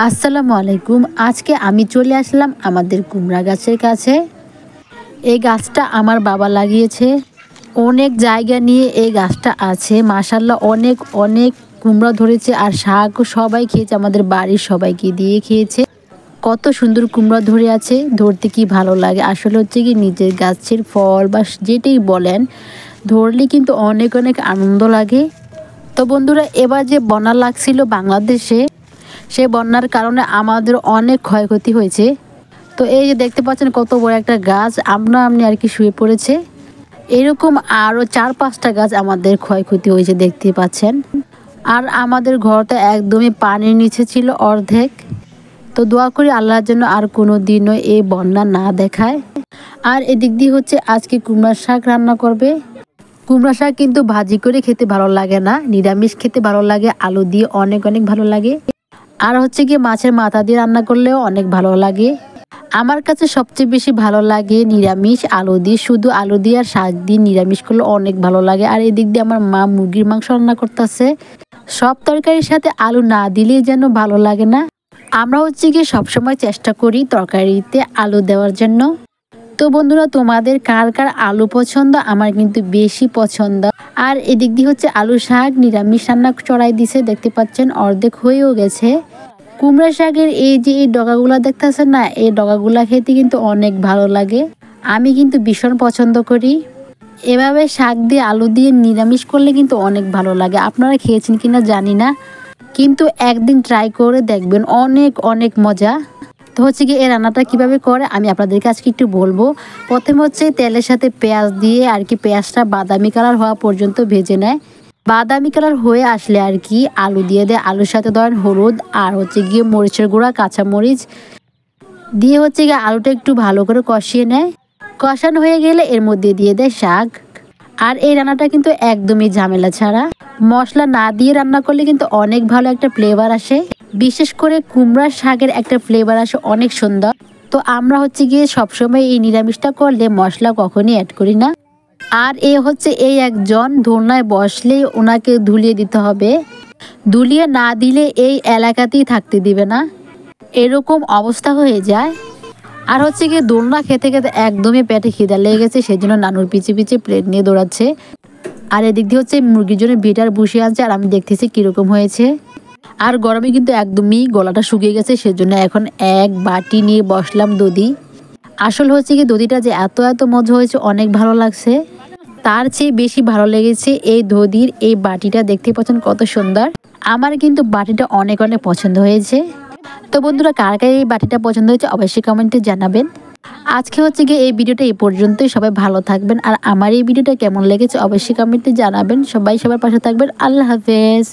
আসসালামু আলাইকুম। আজকে আমি চলে আসলাম আমাদের কুমড়া গাছের কাছে। এই গাছটা আমার বাবা লাগিয়েছে। অনেক জায়গা নিয়ে এই গাছটা আছে। মাশাআল্লাহ অনেক অনেক কুমড়া ধরেছে আর শাকও সবাই খেয়েছে, আমাদের বাড়ির সবাইকে দিয়ে খেয়েছে। কত সুন্দর কুমড়া ধরে আছে, ধরতে কি ভালো লাগে। আসলে হচ্ছে কি নিজের গাছের ফল বা যেটাই বলেন, ধরলে কিন্তু অনেক অনেক আনন্দ লাগে। তো বন্ধুরা, এবার যে বন্যা লাগছিল বাংলাদেশে, সেই বন্যার কারণে আমাদের অনেক ক্ষয়ক্ষতি হয়েছে। তো এই যে দেখতে পাচ্ছেন কত বড় একটা গাছ আমনি আর কি শুয়ে পড়েছে। এরকম আরও 4-5টা গাছ আমাদের ক্ষয়ক্ষতি হয়েছে দেখতে পাচ্ছেন। আর আমাদের ঘরটা একদমই পানির নিচে ছিল অর্ধেক। তো দোয়া করি আল্লাহর জন্য আর কোনো দিনও এই বন্যা না দেখায়। আর এদিক দিয়ে হচ্ছে আজকে কুমড়ার শাক রান্না করবে। কুমড়া শাক কিন্তু ভাজি করে খেতে ভালো লাগে না, নিরামিষ খেতে ভালো লাগে, আলু দিয়ে অনেক অনেক ভালো লাগে। আর হচ্ছে কি মাছের মাথা দিয়ে রান্না করলেও অনেক ভালো লাগে। আমার কাছে সবচেয়ে বেশি ভালো লাগে নিরামিষ আলু দিয়ে, শুধু আলু দিয়ে আর শাক দিয়ে নিরামিষ করলে অনেক ভালো লাগে। আর এদিক দিয়ে আমার মা মুরগির মাংস রান্না করতেছে। সব তরকারির সাথে আলু না দিলেই যেন ভালো লাগে না। আমরা হচ্ছে কি সবসময় চেষ্টা করি তরকারিতে আলু দেওয়ার জন্য। তো বন্ধুরা, তোমাদের কার কার আলু পছন্দ? আমার কিন্তু বেশি পছন্দ। আর এদিক দিয়ে হচ্ছে আলু শাক নিরামিষ রান্না চড়াই দিছে, দেখতে পাচ্ছেন অর্ধেক হয়েও গেছে। কুমড়া শাকের এই যে এই ডগাগুলা দেখতেছেন না, এই ডগাগুলা খেতে কিন্তু অনেক ভালো লাগে। আমি কিন্তু ভীষণ পছন্দ করি। এভাবে শাক দিয়ে আলু দিয়ে নিরামিষ করলে কিন্তু অনেক ভালো লাগে। আপনারা খেয়েছেন কিনা জানি না, কিন্তু একদিন ট্রাই করে দেখবেন, অনেক অনেক মজা। তো হচ্ছে কি এই রান্নাটা কিভাবে করে আমি আপনাদেরকে আজকে একটু বলবো। প্রথমে হচ্ছে তেলের সাথে পেঁয়াজ দিয়ে আর কি পেঁয়াজটা বাদামি কালার হওয়া পর্যন্ত ভেজে নেয়। বাদামি কালার হয়ে আসলে আর কি আলু দিয়ে দেয়। আলুর সাথে ধরেন হলুদ আর হচ্ছে গিয়ে মরিচের গুঁড়া, কাঁচামরিচ দিয়ে হচ্ছে গিয়ে আলুটা একটু ভালো করে কষিয়ে নেয়। কষানো হয়ে গেলে এর মধ্যে দিয়ে দেয় শাক। আর এই রান্নাটা কিন্তু একদমই ঝামেলা ছাড়া, মশলা না দিয়ে রান্না করলে কিন্তু অনেক ভালো একটা ফ্লেভার আসে। বিশেষ করে কুমড়ার শাকের একটা ফ্লেভার আসে অনেক সুন্দর। তো আমরা হচ্ছে গিয়ে সবসময় এই নিরামিষটা করলে মশলা কখনই অ্যাড করি না। আর এ হচ্ছে এই একজন ধুলায় বসলেই ওনাকে ধুলিয়ে দিতে হবে, ধুলিয়ে না দিলে এই এলাকাতেই থাকতে দিবে না, এরকম অবস্থা হয়ে যায়। আর হচ্ছে গিয়ে দোলনা খেতে খেতে একদমই পেটে খিদা লেগে গেছে, সেই জন্য নানুর পিছে পিছে প্লেট নিয়ে দৌড়াচ্ছে। আর এদিক দিয়ে হচ্ছে মুরগির জন্য বিটার বসে আনছে, আর আমি দেখতেছি কীরকম হয়েছে। আর গরমে কিন্তু একদমই গলাটা শুকিয়ে গেছে, সেজন্য এখন এক বাটি নিয়ে বসলাম দধি। আসল হচ্ছে কি দধিটা যে এত এত মজা হয়েছে, অনেক ভালো লাগছে। তার চেয়ে বেশি ভালো লেগেছে এই দধির এই বাটিটা, দেখতে পাচ্ছেন কত সুন্দর। আমার কিন্তু বাটিটা অনেক অনেক পছন্দ হয়েছে। তো বন্ধুরা, কার কার এই বাটিটা পছন্দ হয়েছে অবশ্যই কমেন্টে জানাবেন। আজকে হচ্ছে গিয়ে এই ভিডিওটা এই পর্যন্তই। সবাই ভালো থাকবেন, আর আমার এই ভিডিওটা কেমন লেগেছে অবশ্যই কমেন্টে জানাবেন। সবাই সবার পাশে থাকবেন। আল্লাহ হাফেজ।